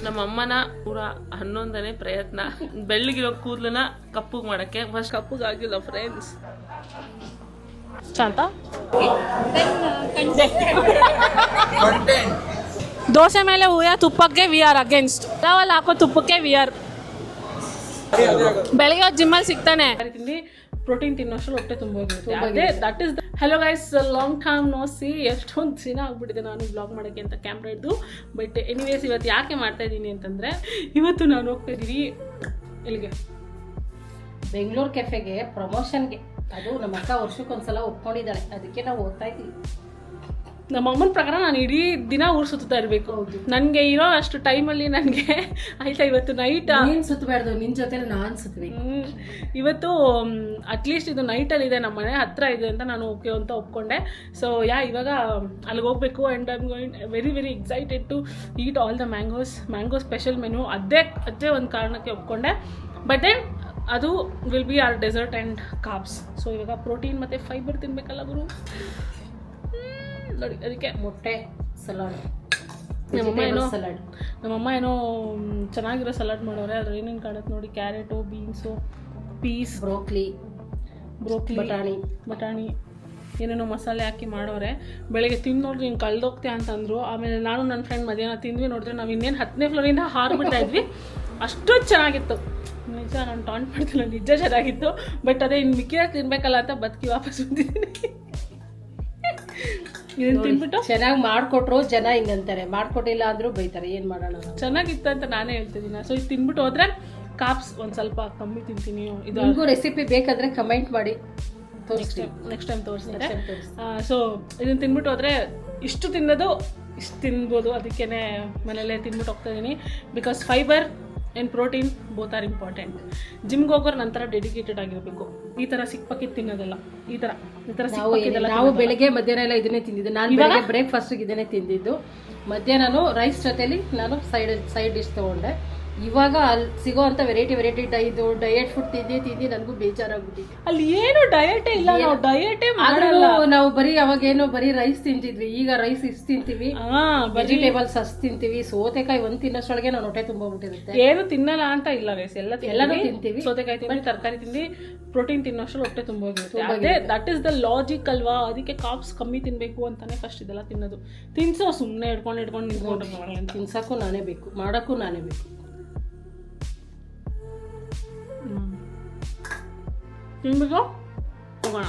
ನಮ್ಮಮ್ಮನ 111ನೇ ಪ್ರಯತ್ನ ಬೆಳ್ಳಗಿರೋ ಕೂದಲನ್ನ ಕಪ್ಪಗೆ ಮಾಡೋಕ್ಕೆ. ಫಸ್ಟ್ ಕಪ್ಪಗಾಗಿಲ್ಲ ಫ್ರೆಂಡ್ಸ್. ಶಾಂತ ದೋಸೆ ಮೇಲೆ ಹೂಯ ತುಪ್ಪಕ್ಕೆ ವಿ ಆರ್ ಅಗೇನ್ಸ್ಟ್. ಪಲಾವಲ್ಲಿ ಹಾಕೋ ತುಪ್ಪಕ್ಕೆ ವಿ ಆರ್. ಬೆಳಗ್ಗೆ ಜಿಮ್ಮಲ್ಲಿ ಸಿಗ್ತಾನೆ. ಪ್ರೋಟೀನ್ ತಿನ್ನೋಷ್ಟು ಹೊಟ್ಟೆ ತುಂಬೋಗಿರುತ್ತೆ. ಅದೇ that is hello guys, long time no see. ಎಷ್ಟೊಂದು ದಿನ ಆಗ್ಬಿಟ್ಟಿದೆ ನಾನು ಬ್ಲಾಗ್ ಮಾಡೋಕ್ಕೆ ಅಂತ ಕ್ಯಾಮ್ರಾ ಇದ್ದು. ಬಟ್ ಎನಿವೇಸ್ ಇವತ್ತು ಯಾಕೆ ಮಾಡ್ತಾ ಇದ್ದೀನಿ ಅಂತಂದರೆ, ಇವತ್ತು ನಾನು ಹೋಗ್ತಾ ಇದ್ದೀವಿ ಎಲ್ಲಿಗೆ, ಬೆಂಗಳೂರು ಕೆಫೆಗೆ ಪ್ರಮೋಷನ್ಗೆ. ಅದು ನಮ್ಮ ಅಕ್ಕ ವರ್ಷಕ್ಕೊಂದ್ಸಲ ಒಪ್ಕೊಂಡಿದ್ದಾಳೆ, ಅದಕ್ಕೆ ನಾವು ಓದ್ತಾ ಇದ್ದೀವಿ. ನಮ್ಮ ಅಮ್ಮನ ಪ್ರಕಾರ ನಾನು ಇಡೀ ದಿನ ಊರು ಸುತ್ತಾ ಇರಬೇಕು. ನನಗೆ ಇರೋ ಅಷ್ಟು ಟೈಮಲ್ಲಿ ನನಗೆ ಆಯ್ತಾ ಇವತ್ತು ನೈಟ್ ನೀನು ಸುತ್ತಬಾರ್ದು, ನಿನ್ನ ಜೊತೆ ನಾನು ಸುತ್ತಬೇಕು. ಇವತ್ತು ಅಟ್ಲೀಸ್ಟ್ ಇದು ನೈಟಲ್ಲಿ ಇದೆ, ನಮ್ಮ ಮನೆ ಹತ್ರ ಇದೆ ಅಂತ ನಾನು ಓಕೆ ಅಂತ ಒಪ್ಕೊಂಡೆ. ಸೊ ಇವಾಗ ಅಲ್ಲಿಗೆ ಹೋಗ್ಬೇಕು. And I am going very very excited to eat all the mango special menu. ಅದೇ ಒಂದು ಕಾರಣಕ್ಕೆ ಒಪ್ಕೊಂಡೆ. ಬಟ್ ದೆನ್ ಅದು will be are dessert and carbs. So ಇವಾಗ ಪ್ರೋಟೀನ್ ಮತ್ತು ಫೈಬರ್ ತಿನ್ಬೇಕಲ್ಲ ಗುರು. ನೋಡಿ ಅದಕ್ಕೆ ಮೊಟ್ಟೆ ಸಲಾಡ್, ನಮ್ಮಮ್ಮ ಏನೋ ಚೆನ್ನಾಗಿರೋ ಸಲಾಡ್ ಮಾಡೋರೆ. ಅದ್ರ ಏನೇನು ಕಾಣುತ್ತೆ ನೋಡಿ, ಕ್ಯಾರೆಟು, ಬೀನ್ಸು, ಪೀಸ್, ಬ್ರೋಕ್ಲಿ, ಬಟಾಣಿ ಏನೇನೋ ಮಸಾಲೆ ಹಾಕಿ ಮಾಡೋರೆ. ಬೆಳಗ್ಗೆ ತಿಂದು ನೋಡ್ರಿ ಹಿಂಗೆ ಕಳ್ದೋಗ್ತೆ ಅಂತಂದರು. ಆಮೇಲೆ ನಾನು ನನ್ನ ಫ್ರೆಂಡ್ ಮಧ್ಯಾಹ್ನ ತಿಂದ್ವಿ. ನೋಡಿದ್ರೆ ನಾವು ಇನ್ನೇನು 10ನೇ ಫ್ಲೋರಿಂದ ಹಾರ್ಬಿಡ್ತಾ ಇದ್ವಿ. ಅಷ್ಟೊಂದು ಚೆನ್ನಾಗಿತ್ತು ನಿಜ. ನಾನು ಟಾಂಟ್ ಮಾಡ್ತಿಲ್ಲ, ನಿಜ ಚೆನ್ನಾಗಿತ್ತು. ಬಟ್ ಅದೇ ಇನ್ನು ಮಿಕ್ಕಿದಾಗ ತಿನ್ಬೇಕಲ್ಲ ಅಂತ ಬದುಕಿ ವಾಪಸ್ ಬಂದಿದ್ದೀನಿ. ಇದನ್ನು ತಿನ್ಬಿಟ್ಟು ಚೆನ್ನಾಗಿ ಮಾಡಿಕೊಟ್ರು ಜನ ಹಿಂಗಂತಾರೆ, ಮಾಡಿಕೊಟ್ಟಿಲ್ಲ ಅಂದರೂ ಬೈತಾರೆ. ಏನು ಮಾಡೋಣ, ಚೆನ್ನಾಗಿತ್ತು ಅಂತ ನಾನೇ ಹೇಳ್ತಿದ್ದೀನಿ. ಸೊ ಇದು ತಿನ್ಬಿಟ್ಟು ಹೋದ್ರೆ ಕಾಪ್ಸ್ ಒಂದು ಸ್ವಲ್ಪ ಕಮ್ಮಿ ತಿಂತೀನಿ. ಇದು ರೆಸಿಪಿ ಬೇಕಾದರೆ ಕಮೆಂಟ್ ಮಾಡಿ, ನೆಕ್ಸ್ಟ್ ಟೈಮ್ ತೋರಿಸ್ತಾರೆ. ಸೊ ಇದನ್ನು ತಿನ್ಬಿಟ್ಟು ಹೋದರೆ ಇಷ್ಟು ತಿನ್ನೋದು ಇಷ್ಟು ತಿನ್ಬೋದು. ಅದಕ್ಕೇ ಮನೇಲೇ ತಿನ್ಬಿಟ್ಟು ಹೋಗ್ತಾ ಇದ್ದೀನಿ. Because fibre and protein both are important. ಜಿಮ್ಗೆ ಹೋಗೋರು ನಂತರ ಡೆಡಿಕೇಟೆಡ್ ಆಗಿರಬೇಕು. ಈ ಥರ ಸಿಕ್ಪಕ್ಕಿ ತಿನ್ನೋದಲ್ಲ. ಈ ಥರ ನಾವು ಬೆಳಗ್ಗೆ ಮಧ್ಯಾಹ್ನ ಎಲ್ಲ ಇದನ್ನೇ ತಿಂದಿದ್ದು. ನಾನು ಬೆಳಗ್ಗೆ ಬ್ರೇಕ್ಫಾಸ್ಟಿಗೆ ಇದನ್ನೇ ತಿಂದಿದ್ದು. ಮಧ್ಯಾಹ್ನ ರೈಸ್ ಜೊತೆಲಿ ನಾನು ಸೈಡ್ ಡಿಶ್ ತೊಗೊಂಡೆ. ಇವಾಗ ಅಲ್ಲಿ ಸಿಗೋ ಅಂತ ವೆರೈಟಿ ಡಯಟ್ ಫುಡ್ ತಿಂದಿ ನನಗೂ ಬೇಜಾರಾಗ್ಬಿಟ್ಟಿದೆ. ಅಲ್ಲಿ ಏನು ಡಯಟೇ ಇಲ್ಲ, ನಾವು ಡಯಟೇ ಮಾಡಲ್ಲ. ನಾವು ಬರೀ ರೈಸ್ ತಿಂತಿದ್ವಿ. ಈಗ ರೈಸ್ ಇಷ್ಟು ತಿಂತೀವಿ, ವೆಜಿಟೇಬಲ್ಸ್ ಅಷ್ಟು ತಿಂತೀವಿ. ಸೌತೆಕಾಯಿ ಒಂದು ತಿನ್ನೋಷ್ಟೊಳಗೆ ನಾವು ಹೊಟ್ಟೆ ತುಂಬೋಗ್ಬಿಟ್ಟಿರುತ್ತೆ. ಏನು ತಿನ್ನಲ್ಲ ಅಂತ ಇಲ್ಲ ರೇಸ್, ಎಲ್ಲನೂ ತಿಂತೀವಿ. ಸೌತೆಕಾಯಿ ತಿಂದು ತರಕಾರಿ ತಿಂದು ಪ್ರೋಟೀನ್ ತಿನ್ನೋಷ್ಟು ಹೊಟ್ಟೆ ತುಂಬೋಗಿರುತ್ತೆ. ಅದೇ ದಟ್ ಇಸ್ ದ ಲಾಜಿಕ್ ಅಲ್ವಾ. ಅದಕ್ಕೆ ಕಾಪ್ಸ್ ಕಮ್ಮಿ ತಿನ್ಬೇಕು ಅಂತಾನೆ ಫಸ್ಟ್ ಇದೆಲ್ಲ ತಿನ್ನೋದು. ತಿನ್ಸೋ ಸುಮ್ಮನೆ ಹಿಡ್ಕೊಂಡು ನಿಂತ್ಕೊಂಡು ತಿನ್ಸಕ್ಕೂ ನಾನೇ ಬೇಕು, ಮಾಡೋಕ್ಕೂ ನಾನೇ ಬೇಕು. ತಿನ್ಬಿಟ್ಟು ಹೋಗೋಣ.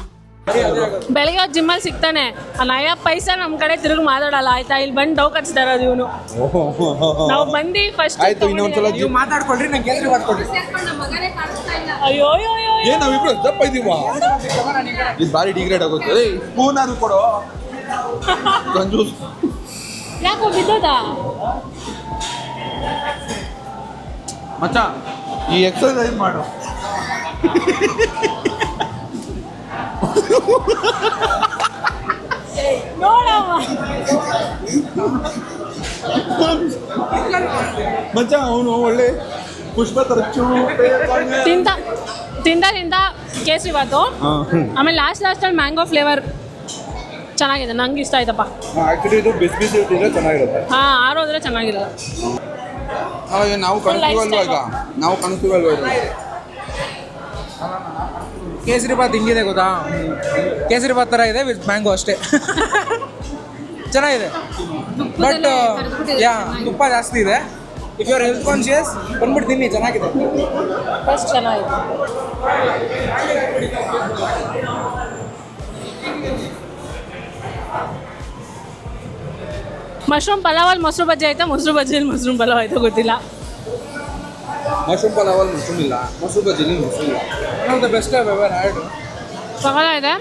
ಬೆಳಗ್ಗೆ ಜಿಮ್ಮಲ್ಲಿ ಸಿಗ್ತಾನೆ. ನಯ ಪೈಸಾ ನಮ್ಮ ಕಡೆ ತಿರುಗಿ ಮಾತಾಡಲ್ಲ ಆಯ್ತಾ. ಇಲ್ಲಿ ಬಂದು ಡೌ ಕಚ್ತಾ ಇರೋದು ಇವನು. ನಾವು ಬಂದು ಫಸ್ಟ್ ಮಾತಾಡ್ಕೊಳ್ರಿ, ನಂಗೆ ಕೇಸರಿ ಮಾಡ್ಕೊಡ್ರಿ. ಅಯ್ಯೋ ಏನ್ ನಾವಿಬ್ರು ದಪ್ಪ ಇದೀವಾ? ಇದು ಬಾರಿ ಡಿಗ್ರೇಡ್ ಆಗುತ್ತೆ. ಸ್ಪೂನ್ ಆದ್ರೂ ಕೊಡು. ಕಂಜೂಸ್. ಯಾಕೋ ಬಿದ್ದೋದಾ ಮಚ್ಚ, ಈ ಎಕ್ಸರ್ಸೈಸ್ ಮಾಡು. ಮಚ್ಚ ಅವನು ಒಳ್ಳೆ ಪುಷ್ಪ ತರಚು ತಿಂದ ಕೇಸರಿ ಬಾತು. ಆಮೇಲೆ ಲಾಸ್ಟ್ ಮ್ಯಾಂಗೋ ಫ್ಲೇವರ್ ಚೆನ್ನಾಗಿದೆ, ನಂಗೆ ಇಷ್ಟ ಆಯ್ತಪ್ಪ. ಆಕ್ಚುಲಿ ಇದು ಬಿಸಿ ಬಿಸಿ ಇಟ್ಟಿದ್ರೆ ಚೆನ್ನಾಗಿರುತ್ತೆ. ಆರೋದ್ರೆ ಚೆನ್ನಾಗಿರಲ್ಲ. ನಾವು ಕನಸಿವಲ್ವಾ ಈಗ ಕೇಸರಿ ಬಾತ್ ಹಿಂಗಿದೆ ಗೊತ್ತಾ? ಕೇಸರಿ ಬಾತ್ ಥರ ಇದೆ ವಿತ್ ಮ್ಯಾಂಗೋ ಅಷ್ಟೇ. ಚೆನ್ನಾಗಿದೆ. ಬಟ್ ತುಪ್ಪ ಜಾಸ್ತಿ ಇದೆ. If you are health conscious ಬಂದ್ಬಿಟ್ಟು ತಿನ್ನಿ, ಚೆನ್ನಾಗಿದೆ. ಫಸ್ಟ್ ಚೆನ್ನಾಗಿದೆ. ಮಶ್ರೂಮ್ ಪಲಾವಲ್ಲಿ ಮೊಸರು ಬಜ್ಜಿ ಆಯ್ತಾ, ಮೊಸರು ಬಜ್ಜಿಯಲ್ಲಿ ಮಶ್ರೂಮ್ ಪಲಾವ್ ಆಯ್ತಾ ಗೊತ್ತಿಲ್ಲ. ಮಶ್ರೂಮ್ ಪಲಾವಲ್ಲಿ ಮಶ್ರೂಮ್ ಇಲ್ಲ, ಮೊಸರು ಬಜ್ಜಿಲಿ ಮೊಸರು ಇಲ್ಲ. One of the best I ever had. ಇದೆ.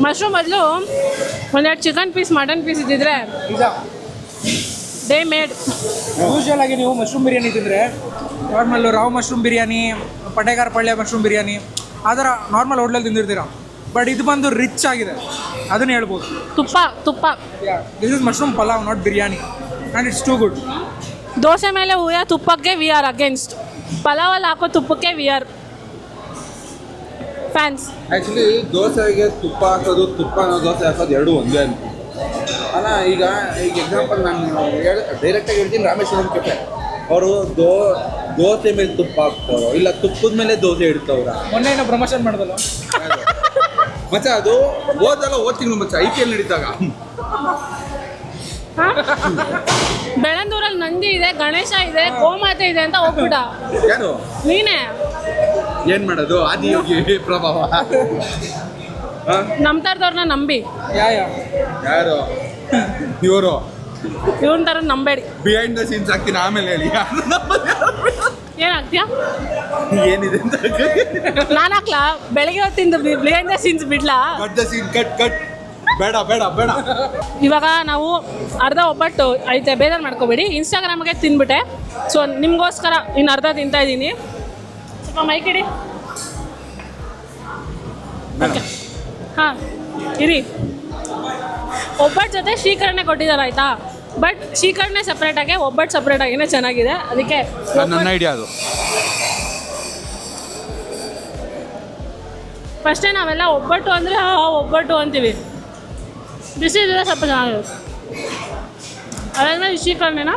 ಮಶ್ರೂಮ್ ಬದಲು ಒಂದೆರಡು ಚಿಕನ್ ಪೀಸ್, ಮಟನ್ ಪೀಸ್ ಇದ್ದಿದ್ರೆ ದೇ ಮೇಡ್. ಯೂಶುವಲ್ ಆಗಿ ನೀವು ಮಶ್ರೂಮ್ ಬಿರಿಯಾನಿ ತಿಂದರೆ ನಾರ್ಮಲ್ಲು ರಾವ್ ಮಶ್ರೂಮ್ ಬಿರಿಯಾನಿ, ಪಟೇಗಾರ್ ಪಳ್ಳೆ ಮಶ್ರೂಮ್ ಬಿರಿಯಾನಿ ಆ ಥರ ನಾರ್ಮಲ್ ಹೋಟ್ಲಲ್ಲಿ ತಿಂದಿರ್ತೀರ. ಬಟ್ ಇದು ಬಂದು ರಿಚ್ ಆಗಿದೆ, ಅದನ್ನು ಹೇಳ್ಬೋದು. ತುಪ್ಪ this is mushroom pulao, not biryani, and it's too good. Dosa ಮೇಲೆ ಹೂಯ ತುಪ್ಪಕ್ಕೆ ವಿ ಆರ್ ಅಗೇನ್ಸ್ಟ್. ಪಲಾವಲ್ಲಿ ಹಾಕೋ ತುಪ್ಪಕ್ಕೆ ವಿ ಆರ್ ಫ್ಯಾನ್ಸ್. ಆ್ಯಕ್ಚುಲಿ ದೋಸೆಗೆ ತುಪ್ಪ ಹಾಕೋದು, ತುಪ್ಪ ದೋಸೆ ಹಾಕೋದು ಎರಡೂ ಒಂದೇ. ಅಲ್ಲ ಈಗ ಎಕ್ಸಾಂಪಲ್ ನಾನು ಡೈರೆಕ್ಟಾಗಿ ಹೇಳ್ತೀನಿ ರಾಮೇಶ್ವರಂ ಕೆಫೆ ಅವರು ದೋಸೆ ಮೇಲೆ ತುಪ್ಪ ಹಾಕ್ತಾರೋ ಇಲ್ಲ ತುಪ್ಪದ ಮೇಲೆ ದೋಸೆ ಇಡ್ತಾವ್ರ ಮೊನ್ನೆ ಏನೋ ಪ್ರಮೋಷನ್ ಮಾಡೋದಲ್ಲ. ಮಚ್ಚ ಅದು ಹೋದ ತಿಂಗಳು ಮಚ್ಚ IPL ನಡೀತಾಗ ಬೆಳಂದೂರಲ್ಲಿ ನಂದಿ ಇದೆ, ಗಣೇಶ ಇದೆ, ಗೋಮಾತೆ ಇದೆ ಅಂತ ಹೋಗ್ಬಿಟ್ಟ. ಯಾರು ನೀನೇ ಏನ್ ಮಾಡೋದು ಆದಿಯೋಗಿ ಪ್ರಭಾವ. ನಂಬ್ತಾರ್ದವ್ರನ್ನ ನಂಬಿ, ಯಾರು ಇವರು ಇವನ್ ತರ ನಂಬೇಡಿ. ಬಿಹೈಂಡ್ ದ ಸೀನ್ಸ್ ಹಾಕ್ತೀನಿ ಆಮೇಲೆ ಹೇಳಿ ಏನಾಗ್ತೀಯಾ? ಏನಿದೆ ಅಂತ ನಾನು ಹಾಕ್ಲಾ? ಬೆಳಗ್ಗೆ ಹೊತ್ತಿಂದ ಬಿಹೈಂಡ್ ದ ಸೀನ್ಸ್ ಬಿಡ್ಲಾ? ಕಟ್ ದ ಸೀನ್ ಕಟ್ ಬೇಡ ಬೇಡ ಬೇಡ. ಇವಾಗ ನಾವು ಅರ್ಧ ಒಬ್ಬಟ್ಟು ಐತೆ, ಬೇಜಾರು ಮಾಡ್ಕೋಬೇಡಿ. ಇನ್ಸ್ಟಾಗ್ರಾಮ್ಗೆ ತಿಂದ್ಬಿಟ್ಟೆ, ಸೊ ನಿಮಗೋಸ್ಕರ ಇನ್ನು ಅರ್ಧ ತಿಂತಾ ಇದ್ದೀನಿ. ಸ್ವಲ್ಪ ಮೈಕಿಡಿ. ಓಕೆ, ಹಾಂ ಇರಿ. ಒಬ್ಬಟ್ಟು ಜೊತೆ ಶ್ರೀಕರಣೆ ಕೊಟ್ಟಿದ್ದಾರೆ ಆಯಿತಾ, ಬಟ್ ಶ್ರೀಕರಣೆ ಸಪ್ರೇಟಾಗೆ ಒಬ್ಬಟ್ಟು ಸಪ್ರೇಟಾಗಿನೇ ಚೆನ್ನಾಗಿದೆ. ಅದಕ್ಕೆ ನನ್ನ ಐಡಿಯಾ ಅದು. ಫಸ್ಟೇ ನಾವೆಲ್ಲ ಒಬ್ಬಟ್ಟು ಅಂದರೆ ಒಬ್ಬಟ್ಟು ಅಂತೀವಿ, ಬಿಸಿ ಇದ್ರೆ ಸ್ವಲ್ಪ ಚೆನ್ನಾಗಿರುತ್ತೆ. ಅದಾದ್ಮೇಲೆ ಶ್ರೀಕರಣೆನ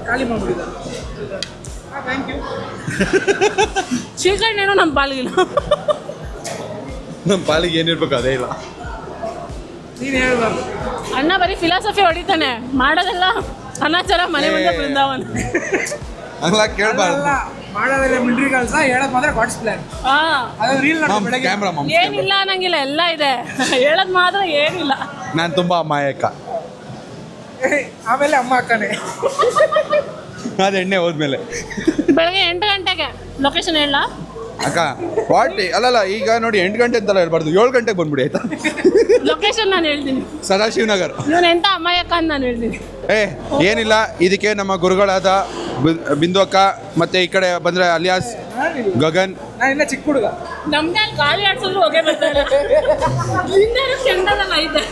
ಖಾಲಿ ಮಾಡ್ಬಿಟ್ಟಿದ್ದ. Thank you. ಶ್ರೀಕರಣೆನೂ ನಮ್ಮ ಪಾಲಿಗಿಲ್ಲ. ನಮ್ಮ ಪಾಲಿಗೆ ಏನಿರ್ಬೇಕು ಅದೇ ಇಲ್ಲ. ನೀನು ಹೇಳ್ಬಾರ್ದು. ಅಣ್ಣ ಬರೀ ಫಿಲಾಸಫಿ ಹೊಡಿತಾನೆ, ಮಾಡೋದೆಲ್ಲ ಅನಾಚಾರ, ಮನೆ ಮುಂದೆ ಬೃಂದಾವನ. ಅಲ್ಲ ಕೇಳಬಾರ್ದು. ಮಾಡೋದ್ರೆ ಮಿಲ್ಟ್ರಿ ಕೆಲಸ, ಹೇಳೋದು ಮಾತ್ರ ಗಾಡ್ಸ್ ಪ್ಲಾನ್. ಅದು ರೀಲ್ ನೋಡಿ ಬೆಳಗ್ಗೆ ಕ್ಯಾಮ್ರಾ ಏನಿಲ್ಲ ಅನ್ನಂಗಿಲ್ಲ, ಎಲ್ಲ ಇದೆ. ಹೇಳೋದು ಮಾತ್ರ ಏನಿಲ್ಲ. ನಾನು ತುಂಬಾ ಅಮಾಯಕ. ಆಮೇಲೆ ಅಮ್ಮ ಅಕ್ಕನೇ ಅದು ಎಣ್ಣೆ ಹೋದ್ಮೇಲೆ ಬೆಳಗ್ಗೆ 8 ಗಂಟೆಗೆ ಲೊಕೇಶನ್ ಹೇಳ ಅಕ್ಕ ವಾಟ್ ಅಲ್ಲಲ್ಲ ಈಗ ನೋಡಿ 8 ಗಂಟೆ ಅಂತಲ್ಲ ಹೇಳ್ಬಾರ್ದು, 7 ಗಂಟೆಗೆ ಬಂದ್ಬಿಡಿ ಆಯ್ತಾ. ಲೊಕೇಶನ್ ನಾನು ಹೇಳ್ತೀನಿ. ಸದಾಶಿವನಗರ್. ಇವನು ಎಂತ ಅಮ್ಮಾಯಕ್ಕ ಅಂತ ನಾನು ಹೇಳ್ತೀನಿ. ಏನಿಲ್ಲ, ಇದಕ್ಕೆ ನಮ್ಮ ಗುರುಗಳಾದ ಬಿಂದು ಅಕ್ಕ ಮತ್ತೆ ಈ ಕಡೆ ಬಂದ್ರೆ ಅಲಿಯಾಸ್ ಗಗನ್. ನಾನು ಇನ್ನ ಚಿಕ್ಕ ಹುಡುಗ. ನಮ್ದೇ ಅಲ್ಲಿ ಗಾಳಿ ಆಡ್ಸಿದ್ರು ಹೋಗೇ ಬರ್ತಾರೆ. ಕೆಂಡದಲ್ಲ ಐತೆ,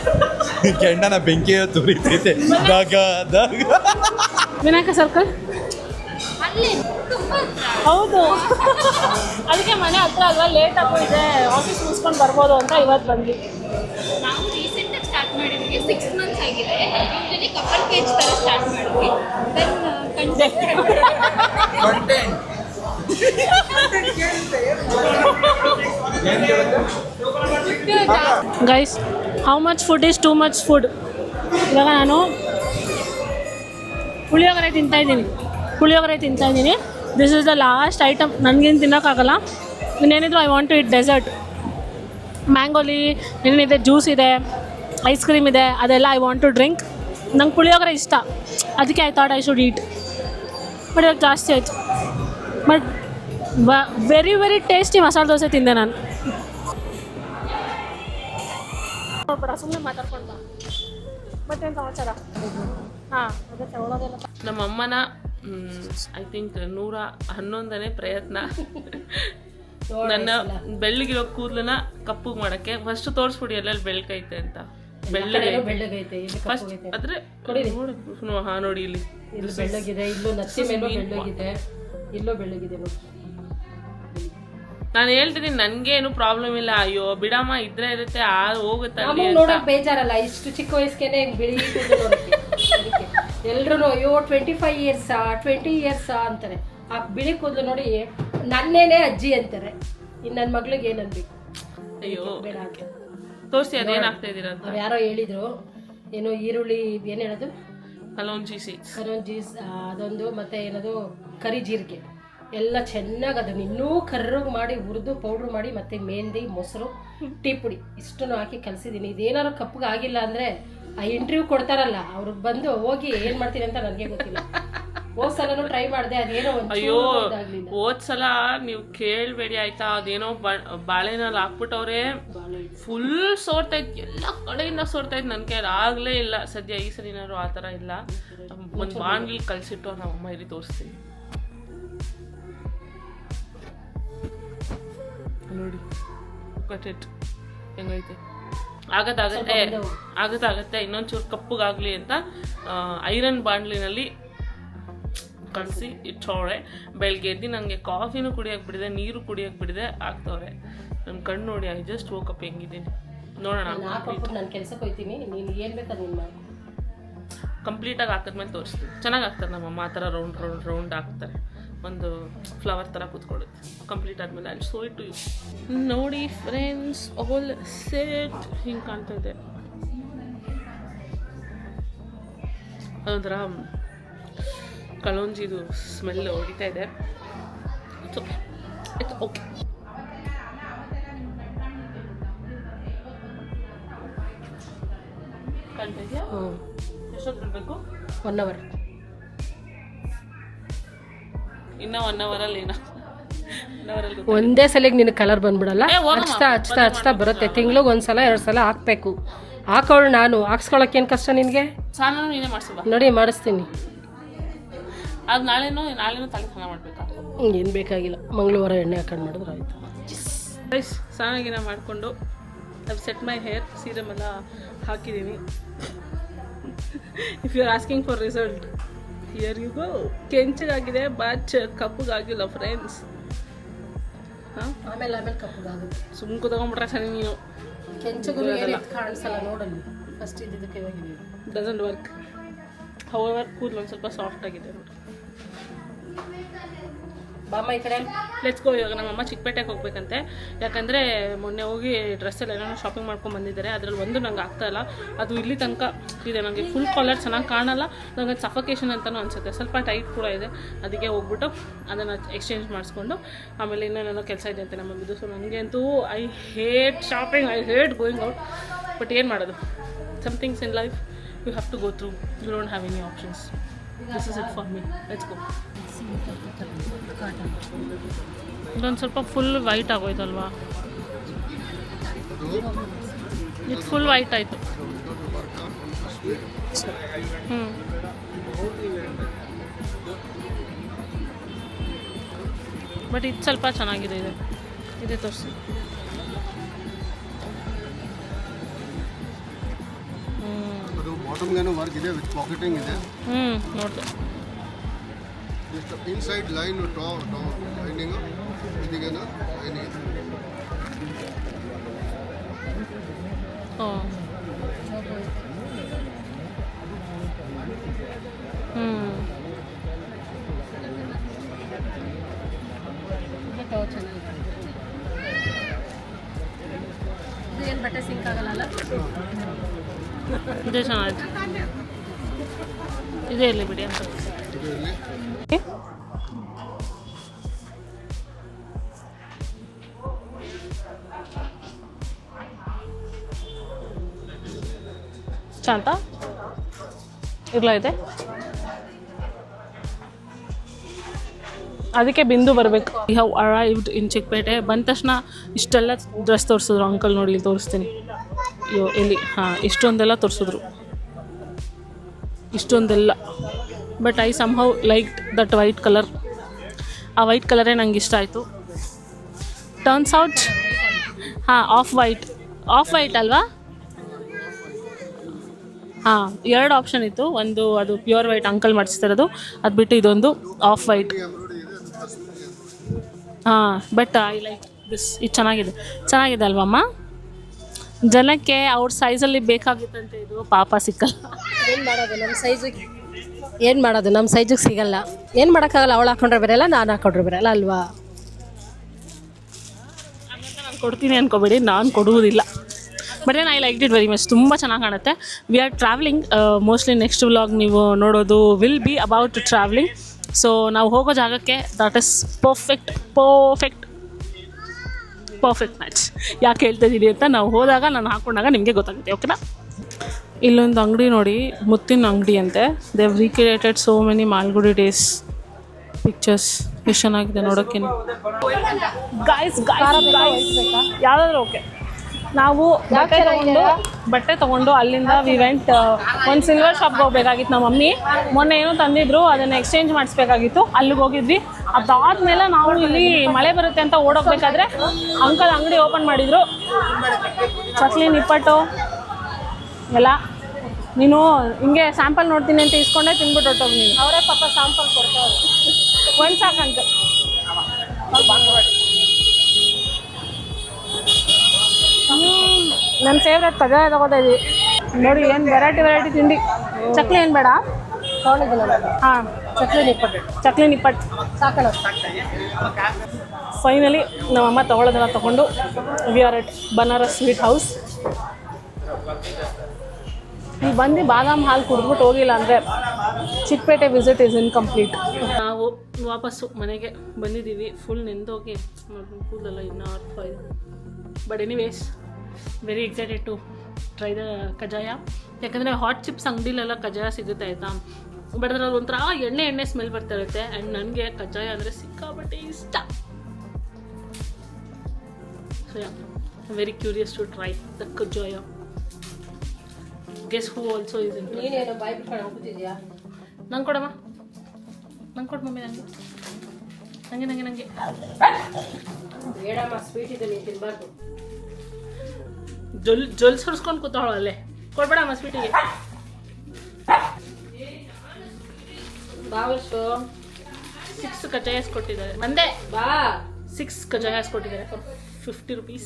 ಕೆಂಡನ ಬೆಂಕಿ ತುರಿತೈತೆ. ದಾಗ ದಾಗ. ವಿನಾಯಕ ಸರ್ಕಲ್ ಹೌದು, ಅದಕ್ಕೆ ಮನೆ ಹತ್ರ ಅಲ್ವಾ, ಲೇಟ್ ಆಗೋಗಿದೆ, ಆಫೀಸ್ ಮುಗಿಸ್ಕೊಂಡು ಬರ್ಬೋದು ಅಂತ ಇವತ್ತು ಬಂದ್ವಿ. ನಾವು ರೀಸೆಂಟಾಗಿ ಸ್ಟಾರ್ಟ್ ಮಾಡಿದ್ವಿ, 6 ಮಂತ್ಸ್ ಆಗಿದೆ. ಯೂಶಲಿ ಕಪಲ್ ಕೇಜ್ ಥರ ಸ್ಟಾರ್ಟ್ ಮಾಡಿದ್ವಿ. Guys, how much food is too much food. ಇವಾಗ ನಾನು ಪುಳಿಯೋಗರೆ ತಿಂತಾಯಿದ್ದೀನಿ. This is the last item. ನನಗೇನು ತಿನ್ನೋಕ್ಕಾಗಲ್ಲ. ಇನ್ನೇನಿದ್ರು I want to eat dessert. ಮ್ಯಾಂಗೋಲಿ ಏನಿದೆ, ಜ್ಯೂಸ್ ಇದೆ, ಐಸ್ ಕ್ರೀಮ್ ಇದೆ, ಅದೆಲ್ಲ ಐ ವಾಂಟ್ ಟು ಡ್ರಿಂಕ್. ನಂಗೆ ಪುಳಿಯೋಗರೆ ಇಷ್ಟ, ಅದಕ್ಕೆ I thought I should eat. But ಇವಾಗ ಜಾಸ್ತಿ ಆಯಿತು. But very very tasty masala dosa ತಿಂದೆ ನಾನು. ಸುಮ್ಮನೆ ಮಾತಾಡ್ಕೊಂಡು ಬಾ. ಮತ್ತೇನು ಸಮಾಚಾರ? ಹಾಂ, ಅದೇ ತಗೊಳ್ಳೋದೆಲ್ಲ ನಮ್ಮ ಅಮ್ಮನ ಐ ಥಿಂಕ್ 111ನೇ ಪ್ರಯತ್ನ ನನ್ನ ಬೆಳ್ಳಗಿರೋ ಕೂದಲನ್ನ ಕಪ್ಪಗೆ ಮಾಡೋಕ್ಕೆ. ಫಸ್ಟ್ ತೋರಿಸ್ಬಿಡಿ ಎಲ್ಲೆಲ್ಲಿ ಬೆಳಕೈತೆ ಅಂತ. ಬೆಳ್ಳಗೈತೆ ಫಸ್ಟ್ ಆದರೆ ಹಾಂ ನೋಡಿ, ಇಲ್ಲಿ ಬೆಳ್ಳಗಿದೆ, ಇಲ್ಲೂ ನತ್ತಿ ಮೇಲೂ ಬೆಳ್ಳಗಿದೆ, ಇಲ್ಲೂ ಬೆಳ್ಳಗಿದೆ ನೋಡಿ. ನಾನು ಹೇಳ್ತೀನಿ ನನಗೇನು ಪ್ರಾಬ್ಲಮ್ ಇಲ್ಲ. ಅಯ್ಯೋ ಬಿಡಮ್ಮ, ಇದ್ರೆ ಇರುತ್ತೆ, ಹೋಗುತ್ತೆ. ನೋಡಕ್ ಬೇಜಾರಲ್ಲ, ಇಷ್ಟು ಚಿಕ್ಕ ವಯಸ್ಸಿಗೆ ಬಿಳಿ ಎಲ್ರು ಅಯ್ಯೋ 25 ಇಯರ್ಸಾ 20 ಇಯರ್ಸಾ ಅಂತಾರೆ. ಆ ಬಿಳಿ ಕೂದಲು ನೋಡಿ ನನ್ನೇನೆ ಅಜ್ಜಿ ಅಂತಾರೆ. ಇನ್ನು ನನ್ನ ಮಗಳಿಗೆ ಏನನ್ಬೇಕು? ಅಯ್ಯೋ ತೋರಿಸಿ ಅದೇನಾಗ್ತಾ ಇದ್ದೀರಾ ಅಂತ. ಯಾರೋ ಹೇಳಿದ್ರು, ಏನೋ ಈರುಳ್ಳಿ ಏನು ಹೇಳೋದು, ಕಲೋಂಜಿ ಅದೊಂದು, ಮತ್ತೆ ಏನದು ಕರಿ ಜೀರಿಗೆ ಎಲ್ಲ ಚೆನ್ನಾಗಿ ಅದನ್ನ ಇನ್ನೂ ಕರ್ರಗೆ ಮಾಡಿ ಹುರಿದು ಪೌಡ್ರ್ ಮಾಡಿ, ಮತ್ತೆ ಮೆಹಂದಿ, ಮೊಸರು, ಟೀ ಪುಡಿ ಇಷ್ಟನ್ನು ಹಾಕಿ ಕಲಸಿದ್ದೀನಿ. ಇದೇನಾದ್ರು ಕಪ್ಪಗೆ ಆಗಿಲ್ಲ ಅಂದರೆ ಆ ಇಂಟರ್ವ್ಯೂ ಕೊಡ್ತಾರಲ್ಲ, ಅವ್ರಿಗೆ ಬಂದು ಹೋಗಿ ಏನು ಮಾಡ್ತೀನಿ ಅಂತ ನನಗೆ ಗೊತ್ತಿಲ್ಲ. ಹೋದ್ ಸಲನೂ ಟ್ರೈ ಮಾಡಿದೆ, ಅದೇನೋ ಅಯ್ಯೋ ಹೋದ್ಸಲ ನೀವು ಕೇಳಬೇಡಿ ಆಯ್ತಾ, ಅದೇನೋ ಬಾಳೆನಲ್ಲಿ ಹಾಕ್ಬಿಟ್ಟವ್ರೆ, ಫುಲ್ ಸೋರ್ತೈತೆ, ಎಲ್ಲ ಕಡೆಯಿಂದ ಸೋರ್ತೈತೆ. ನನ್ನ ಕೈಯಲ್ಲಿ ಆಗಲೇ ಇಲ್ಲ. ಸದ್ಯ ಈ ಸರಿನಾದ್ರು ಆ ಥರ ಇಲ್ಲ. ಒಂದು ಬಾಣ್ಲಿ ಕಲಸಿಟ್ಟು ನಮ್ಮ ಅಮ್ಮ ಇಲ್ಲಿ ತೋರಿಸ್ತೀನಿ ನೋಡಿ. ಕಟ್ಟಿಟ್ಟು ಹೆಂಗೈತೆ? ಆಗತ್ತೆ. ಇನ್ನೊಂಚೂರು ಕಪ್ಪಗಾಗಲಿ ಅಂತ ಐರನ್ ಬಾಂಡ್ಲಿನಲ್ಲಿ ಕಲಸಿ ಇಟ್ಟವ್ರೆ. ಬೆಳಗ್ಗೆ ಎದ್ದು ನನಗೆ ಕಾಫಿನೂ ಕುಡಿಯೋಕೆ ಬಿಡಿದೆ, ನೀರು ಕುಡಿಯೋಕೆ ಬಿಡಿದೆ, ಆಗ್ತವ್ರೆ. ನನ್ನ ಕಣ್ಣು ನೋಡಿ, ಐ ಜಸ್ಟ್ ವೋಕಪ್ ಹೆಂಗಿದ್ದೀನಿ. ನೋಡೋಣ. ನಾನು ಹಾಕೊಟ್ಬಿಟ್ಟು ನಾನು ಕೆಲ್ಸಕ್ಕೆ ಹೋಗ್ತೀನಿ, ನೀನು ಏನು ಬೇಕಾ ನೀನು ಮಾಡಿ. ಕಂಪ್ಲೀಟಾಗಿ ಹಾಕಿದ್ಮೇಲೆ ತೋರಿಸ್ತೀನಿ. ಚೆನ್ನಾಗಿ ಹಾಕ್ತಾರೆ ನಮ್ಮಮ್ಮ, ಆ ಥರ ರೌಂಡ್ ಹಾಕ್ತಾರೆ, ಒಂದು ಫ್ಲವರ್ ಥರ ಕೂತ್ಕೊಳ್ಳುತ್ತೆ. ಕಂಪ್ಲೀಟ್ ಆದಮೇಲೆ ಅಲ್ಲಿ ಶೋ ಇಟ್ ಟು ಯು. ನೋಡಿ ಫ್ರೆಂಡ್ಸ್, ಆಲ್ ಸೆಟ್ ಹಿಂಗೆ ಕಾಣ್ತಾ ಇದೆ. ಅದೊಂಥರ ಕಳೋಂಜಿದು ಸ್ಮೆಲ್ ಹೊಡಿತಾ ಇದೆ. It's okay, it's okay. ಕಾಣ್ತಾ ಇದೆಯಾ? ಎಷ್ಟೊತ್ತು ಬಿಡಬೇಕು? 1 hour. ಇನ್ನೂ 1 ಅವರಲ್ಲಿ ಏನೋ 1 ಅವರಲ್ಲಿ ಒಂದೇ ಸಲಿಗೆ ನಿನಗೆ ಕಲರ್ ಬಂದ್ಬಿಡಲ್ಲ, ಹಚ್ತಾ ಬರುತ್ತೆ. ತಿಂಗ್ಳಿಗೆ 1 ಸಲ 2 ಸಲ ಹಾಕ್ಬೇಕು. ಹಾಕೋಳು ನಾನು, ಹಾಕ್ಸ್ಕೊಳಕ್ಕೆ ಏನು ಕಷ್ಟ ನಿನಗೆ? ಸ್ನಾನ ನೀನೇ ಮಾಡಿಸುವ. ನೋಡಿ ಮಾಡಿಸ್ತೀನಿ. ಅದು ನಾಳೆನೂ ತಲೆ ಸ್ನಾನ ಮಾಡಬೇಕಾ? ಏನು ಬೇಕಾಗಿಲ್ಲ, ಮಂಗಳವಾರ ಎಣ್ಣೆ ಹಾಕೊಂಡು ಮಾಡಿದ್ರೆ ಆಯಿತು. ರೈಸ್ ಸ್ನಾನ ಮಾಡಿಕೊಂಡು I set my hair, serum ಎಲ್ಲ ಹಾಕಿದ್ದೀನಿ. If you are asking for result, here you go. ಕೆಂಚಗಾಗಿದೆ ಬಟ್ ಕಪ್ಪಗಾಗಿಲ್ಲ ಫ್ರೆಂಡ್ಸ್. ಹಾಂ, ಆಮೇಲೆ ಕಪ್ಪಗಾಗುತ್ತೆ. ಸುಮ್ಮನೆ ಕೂತ್ಕೊಂಡ್ಬಿಟ್ರೆ ಸರಿ ನೀನು. ಕೆಂಚಗಲ್ಲ ಕಾಣಿಸಲ್ಲ ನೋಡಲ್ಲಿ. ಫಸ್ಟ್ ಇದ್ದಿದ್ದಕ್ಕೆ ಹೋಗಿದೆ, ಡಸಂಟ್ ವರ್ಕ್. ಹೌಎವರ್ ಕೂದಲು ಒಂದು ಸ್ವಲ್ಪ ಸಾಫ್ಟ್ ಆಗಿದೆ ನೋಡಿ. ಬಾಮ್ಮ ಈ ಕಡೆ. Let's go. ಇವಾಗ ನಮ್ಮಮ್ಮ ಚಿಕ್ಕಪೇಟೆಗೆ ಹೋಗ್ಬೇಕಂತೆ. ಯಾಕಂದರೆ ಮೊನ್ನೆ ಹೋಗಿ ಡ್ರೆಸ್ಸಲ್ಲಿ ಏನೋ ಶಾಪಿಂಗ್ ಮಾಡ್ಕೊಂಡು ಬಂದಿದ್ದಾರೆ. ಅದರಲ್ಲಿ ಒಂದು ನಂಗೆ ಆಗ್ತಾಯಿಲ್ಲ, ಅದು ಇಲ್ಲಿ ತನಕ ಇದೆ. ನನಗೆ ಫುಲ್ ಕಾಲರ್ ಚೆನ್ನಾಗಿ ಕಾಣಲ್ಲ, ನನಗೆ ಸಫಕೇಶನ್ ಅಂತಲೂ ಅನಿಸುತ್ತೆ. ಸ್ವಲ್ಪ ಟೈಟ್ ಕೂಡ ಇದೆ. ಅದಕ್ಕೆ ಹೋಗ್ಬಿಟ್ಟು ಅದನ್ನು ಎಕ್ಸ್ಚೇಂಜ್ ಮಾಡಿಸ್ಕೊಂಡು ಆಮೇಲೆ ಇನ್ನೇನೋ ಕೆಲಸ ಇದೆ ಅಂತ ನಮ್ಮ ಬಿದ್ದು. ಸೊ ನನಗೆ ಅಂತೂ I hate shopping, I hate going out. But ಏನು ಮಾಡೋದು, somethings in life you have to go through. You don't have any options. This is it for me. Let's go. ಇದೊಂದು ಸ್ವಲ್ಪ ಫುಲ್ ವೈಟ್ ಆಗೋಯ್ತಲ್ವಾ? ಇದು full white ಆಯಿತು. But ಇದು ಸ್ವಲ್ಪ ಚೆನ್ನಾಗಿದೆ. ಇದೆ ತೋರಿಸಿ. ನೋಡಿದೆ. Inside line top lining idigena lining ಏನು ಬಟ್ಟೆ ಸಿಂಕ್ ಆಗಲ್ಲ. ಇದೇ ಚೆನ್ನಾಗಿದೆ. ಇದೇ ಇರಲಿ ಬಿಡಿ ಅಂತ. ಶಾಂತ ಇರ್ಲ ಇದೆ. ಅದಕ್ಕೆ ಬಿಂದು ಬರಬೇಕು. ವಿ ಹ್ಯಾವ್ ಅರೈವ್ಡ್ ಇನ್ ಚಿಕ್ಕಪೇಟೆ. ಬಂದ ತಕ್ಷಣ ಇಷ್ಟೆಲ್ಲ ಡ್ರೆಸ್ ತೋರಿಸಿದ್ರು ಅಂಕಲ್. ನೋಡಿ ಇಲ್ಲಿ ತೋರಿಸ್ತೀನಿ. ಅಯ್ಯೋ ಇಲ್ಲಿ, ಹಾಂ, ಇಷ್ಟೊಂದೆಲ್ಲ ತೋರಿಸಿದ್ರು, ಇಷ್ಟೊಂದೆಲ್ಲ. But I somehow liked that white colour. ಆ ವೈಟ್ ಕಲರೇ ನಂಗೆ ಇಷ್ಟ ಆಯಿತು. ಟರ್ನ್ಸ್ ಔಟ್ ಹಾಂ ಆಫ್ ವೈಟ್ ಅಲ್ವಾ? ಹಾಂ, 2 ಆಪ್ಷನ್ ಇತ್ತು. ಒಂದು ಅದು ಪ್ಯೂರ್ ವೈಟ್ ಅಂಕಲ್ ಮಾಡಿಸ್ತಿರೋದು, ಅದು ಬಿಟ್ಟು ಇದೊಂದು ಆಫ್ ವೈಟ್. ಹಾಂ, ಬಟ್ ಐ ಲೈಕ್ ದಿಸ್. ಇದು ಚೆನ್ನಾಗಿದೆ ಅಲ್ವಮ್ಮ? ಜನಕ್ಕೆ ಅವ್ರ ಸೈಜಲ್ಲಿ ಬೇಕಾಗಿತ್ತಂತೆ ಇದು, ಪಾಪ ಸಿಕ್ಕಲ್ಲ. ಏನು ಮಾಡೋದು, ನಮ್ಮ ಸೈಜಿಗೆ ಏನು ಮಾಡೋದು, ನಮ್ಮ ಸೈಜಿಗೆ ಸಿಗಲ್ಲ. ಏನು ಮಾಡೋಕ್ಕಾಗಲ್ಲ. ಅವಳು ಹಾಕೊಂಡ್ರೆ ಬರೋಲ್ಲ, ನಾನು ಹಾಕೊಂಡ್ರೆ ಬರೋಲ್ಲ ಅಲ್ವಾ? ನಾನು ಕೊಡ್ತೀನಿ ಅನ್ಕೋಬೇಡಿ, ನಾನು ಕೊಡುವುದಿಲ್ಲ. But I like it very much. ತುಂಬ ಚೆನ್ನಾಗಿ ಕಾಣುತ್ತೆ. We are travelling. Mostly next vlog ನೀವು ನೋಡೋದು will be about travelling. So ನಾವು ಹೋಗೋ ಜಾಗಕ್ಕೆ ದಟ್ ಇಸ್ ಪರ್ಫೆಕ್ಟ್ ಮ್ಯಾಚ್. ಯಾಕೆ ಹೇಳ್ತಾ ಇದ್ದೀನಿ ಅಂತ ನಾವು ಹೋದಾಗ, ನಾನು ಹಾಕೊಂಡಾಗ ನಿಮಗೆ ಗೊತ್ತಾಗುತ್ತೆ. ಓಕೆನಾ? ಇಲ್ಲೊಂದು ಅಂಗಡಿ ನೋಡಿ, ಮುತ್ತಿನ ಅಂಗಡಿ ಅಂತೆ. They have recreated so many Malgudi days pictures. ಎಷ್ಟು ಚೆನ್ನಾಗಿದೆ ನೋಡೋಕ್ಕೆ. ಗಾಯ್ಸ್ ಯಾವುದಾದ್ರೂ ಓಕೆ. ನಾವು ಬಟ್ಟೆ ತೊಗೊಂಡು ಅಲ್ಲಿಂದ ವಿ ವೆಂಟ್ ಒಂದು ಸಿಲ್ವರ್ ಶಾಪ್ಗೆ ಹೋಗ್ಬೇಕಾಗಿತ್ತು. ನಮ್ಮ ಮಮ್ಮಿ ಮೊನ್ನೆ ಏನೋ ತಂದಿದ್ರು, ಅದನ್ನು ಎಕ್ಸ್ಚೇಂಜ್ ಮಾಡಿಸ್ಬೇಕಾಗಿತ್ತು. ಅಲ್ಲಿಗೆ ಹೋಗಿದ್ವಿ. ಅದಾದಮೇಲೆ ನಾವು ಇಲ್ಲಿ ಮಳೆ ಬರುತ್ತೆ ಅಂತ ಓಡೋಗ್ಬೇಕಾದ್ರೆ ಅಂಕಲ್ ಅಂಗಡಿ ಓಪನ್ ಮಾಡಿದರು. ಚಕ್ಲಿ, ನಿಪ್ಪಟ್ಟು ಎಲ್ಲ. ನೀನು ಹಿಂಗೆ ಸ್ಯಾಂಪಲ್ ನೋಡ್ತೀನಿ ಅಂತ ಇಸ್ಕೊಂಡೆ ತಿಂದ್ಬಿಟ್ಟು ಹೊಟ್ಟೋಗಿ. ನೀನು ಅವರೇ ಪಾಪ ಸ್ಯಾಂಪಲ್ ಕೊಡ್ತಾವ್ರು. ಒಂದು ಸಾಕಂತ ನನ್ನ ಫೇವ್ರೆಟ್ ಕಜ್ಜಾಯ ತಗೋತಾ ಇದ್ದೀವಿ ನೋಡಿ. ಏನು ವೆರೈಟಿ ತಿಂಡಿ. ಚಕ್ಲಿ ಏನು ಬೇಡ? ಹಾಂ, ಚಕ್ಲಿ ನಿಪ್ಪಟ್ಟು ಸಾಕಣ. ಫೈನಲಿ ನಮ್ಮಮ್ಮ ತೊಗೊಳೋದನ್ನ ತೊಗೊಂಡು we are at Banaras sweet house. ನೀವು ಬಂದು ಬಾದಾಮ್ ಹಾಲು ಕುಡಿದ್ಬಿಟ್ಟು ಹೋಗಿಲ್ಲ ಅಂದರೆ ಚಿಕ್ಕಪೇಟೆ ವಿಸಿಟ್ ಇಸ್ ಇನ್ಕಂಪ್ಲೀಟ್. ನಾವು ವಾಪಸ್ಸು ಮನೆಗೆ ಬಂದಿದ್ದೀವಿ. ಫುಲ್ ನೆಂದೋಗಿ ಕೂದಲೆಲ್ಲ ಇನ್ನೂ ಅರ್ಥ ಇದೆ. But anyways very excited to try the kajjaya. ಯಾಕಂದರೆ ಹಾಟ್ ಚಿಪ್ಸ್ ಅಂಗಡಿಲೆಲ್ಲ ಕಜ್ಜಾಯ ಸಿಗುತ್ತೆ ಆಯಿತಾ. ಬಟ್ ಅದ್ರಲ್ಲಿ ಒಂಥರ ಎಣ್ಣೆ ಸ್ಮೆಲ್ ಬರ್ತಾ ಇರುತ್ತೆ. ಆ್ಯಂಡ್ ನನಗೆ ಕಜ್ಜಾಯ ಅಂದರೆ ಸಿಕ್ಕಾಪಟ್ಟೆ ಇಷ್ಟ. So yeah, very curious to try the kajjaya. Guess who also is in. ನೀನೇನು ಬಾಯ್ ಬಿಟ್ಕೊಂಡು ಹೋಗ್ತಿದ್ಯಾ? ನಂಗೆ ಕೊಡಮ್ಮ, ನಂಗೆ ಕೊಡು ಮಮ್ಮಿ. ನಂಗೆ ಬೇಡಮ್ಮ, ಸ್ವೀಟ್ ಇದೆ, ನೀನು ತಿನ್ನಬಾರ್ದು. ಜೊಲ್ ಸುರಿಸ್ಕೊಂಡು ಕೂತಾಳು ಅಲ್ಲೇ. ಕೊಡ್ಬೇಡಮ್ಮ ಸ್ವೀಟಿಗೆ. ಬಾವರ್ಸು 6 ಕಜ್ಜಾಯಸ್ ಕೊಟ್ಟಿದ್ದಾರೆ. ಬಂದೆ ಬಾ. 6 ಕಜ್ಜಾಯಸ್ ಕೊಟ್ಟಿದ್ದಾರೆ ಫಾರ್ 50 rupees.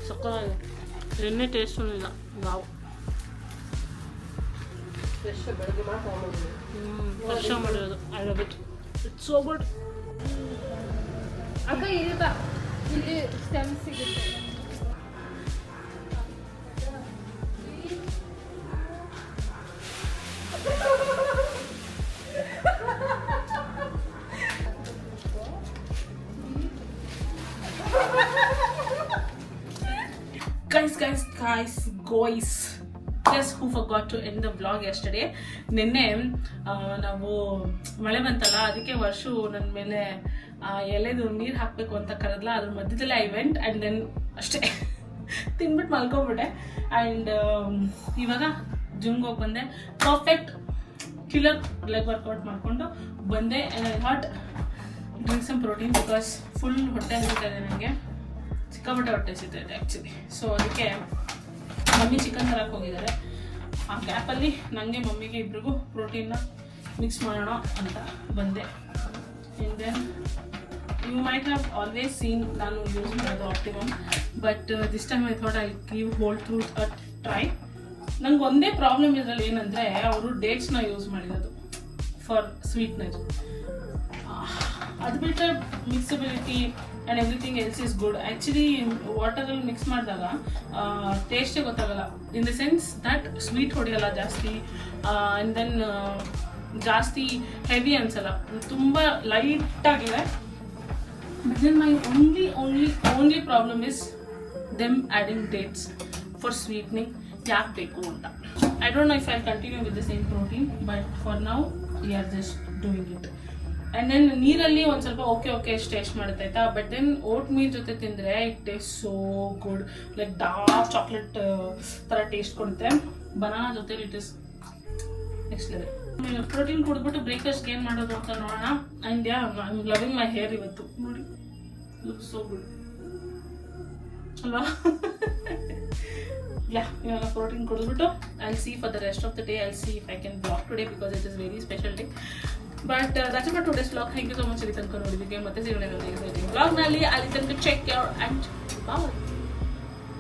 ಸಕ್ಕತ್ತಾಗಿದೆ. ಎಣ್ಣೆ ಟೇಸ್ಟೂ ಇಲ್ಲ. ವಾವ್, ಫ್ರೆಶ್ ಬೆಳಗ್ಗೆ ಮಾಡ್ಕೊಂಡು ಫ್ರೆಶ್ ಮಾಡಿರೋದು. I love it. It's so good. ಅಕ್ಕ ಇರುತ್ತಾ ಇಲ್ಲಿ ಸ್ಟೆಮ್ ಸಿಗುತ್ತೆ. Guys, guess who forgot to end the vlog yesterday? ನಿನ್ನೆ ನಾವು ಮಳೆ ಬಂತಲ್ಲ, ಅದಕ್ಕೆ ವರ್ಷು ನನ್ನ ಮೇಲೆ ಎಲೆದು ನೀರು ಹಾಕಬೇಕು ಅಂತ ಕರೆದ್ಲ. ಅದ್ರ ಮಧ್ಯದಲ್ಲೇ ಐ ವೆಂಟ್ ಆ್ಯಂಡ್ ದೆನ್ ಅಷ್ಟೇ ತಿನ್ಬಿಟ್ಟು ಮಲ್ಕೊಂಬಿಟ್ಟೆ. ಆ್ಯಂಡ್ ಇವಾಗ ಜಿಮ್ಗೆ ಹೋಗಿ ಬಂದೆ. ಪರ್ಫೆಕ್ಟ್ ಕಿಲ್ಲರ್ ಲೆಗ್ ವರ್ಕೌಟ್ ಮಾಡಿಕೊಂಡು ಬಂದೆ. And I thought drink some protein because full ಹೊಟ್ಟೆ ಹಸಿತಾ ಇದೆ ನನಗೆ. ಸಿಕ್ಕಾಪಟ್ಟೆ ಹೊಟ್ಟೆ ಹಸಿತೈತೆ ಆ್ಯಕ್ಚುಲಿ. ಸೊ ಅದಕ್ಕೆ ಮಮ್ಮಿ ಚಿಕನ್ ತರಕ್ಕೆ ಹೋಗಿದ್ದಾರೆ. ಆ ಗ್ಯಾಪಲ್ಲಿ ನನಗೆ ಮಮ್ಮಿಗೆ ಇಬ್ರಿಗೂ ಪ್ರೋಟೀನ್ನ ಮಿಕ್ಸ್ ಮಾಡೋಣ ಅಂತ ಬಂದೆ. And then you might have always seen ನಾನು ಯೂಸ್ ಮಾಡೋದು optimum, but this time I thought I give whole through a try. ನಂಗೆ ಒಂದೇ ಪ್ರಾಬ್ಲಮ್ ಇದರಲ್ಲಿ ಏನಂದರೆ ಅವರು ಡೇಟ್ಸ್ನ ಯೂಸ್ ಮಾಡಿರೋದು ಫಾರ್ ಸ್ವೀಟ್ನೆಸ್. ಅದು ಬಿಟ್ಟರೆ mixability and everything else is good. Actually ವಾಟರಲ್ಲಿ ಮಿಕ್ಸ್ ಮಾಡಿದಾಗ ಟೇಸ್ಟೇ ಗೊತ್ತಾಗಲ್ಲ. In the sense that sweet ಹೊಡೆಯಲ್ಲ ಜಾಸ್ತಿ. ಆ್ಯಂಡ್ ದೆನ್ ಜಾಸ್ತಿ ಹೆವಿ ಅನ್ಸಲ್ಲ, ತುಂಬ ಲೈಟಾಗಿದೆ. But then my only problem is them adding dates for sweetening. ಯಾಕೆ ಬೇಕು ಅಂತ. I don't know if I continue with the same protein, but for now we are just doing it. And then ನೀರಲ್ಲಿ ಒಂದು ಸ್ವಲ್ಪ okay taste ಮಾಡುತ್ತೆ ಆಯಿತಾ. But then vote meal ಜೊತೆ ತಿಂದರೆ it taste so good. Like dark chocolate ಥರ taste ಕೊಡುತ್ತೆ. Banana ಜೊತೆ it is next level. Protein ಕುಡಿದ್ಬಿಟ್ಟು ಬ್ರೇಕ್ಫಾಸ್ಟ್ಗೆ ಏನು ಮಾಡೋದು ಅಂತ ನೋಡೋಣ. And yeah, I am loving my hair ಇವತ್ತು. ನೋಡಿ, ಲುಕ್ ಸೋ ಗುಡ್ ಅಲ್ವಾ? Yeah, ಇವಾಗ ಪ್ರೋಟೀನ್ ಕುಡಿದ್ಬಿಟ್ಟು I'll see for the rest of the day. I'll see if I can vlog today because it is very special day. But that's it for today's vlog. Thank you so much. ಇಲ್ಲಿ ತನಕ ನೋಡಿದ್ದಕ್ಕೆ ಮತ್ತೆ ಸಿಗೋಣ ಇನ್ನೊಂದು exciting vlog ನಲ್ಲಿ. ಅಲ್ಲಿ ತನಕ check care and bye.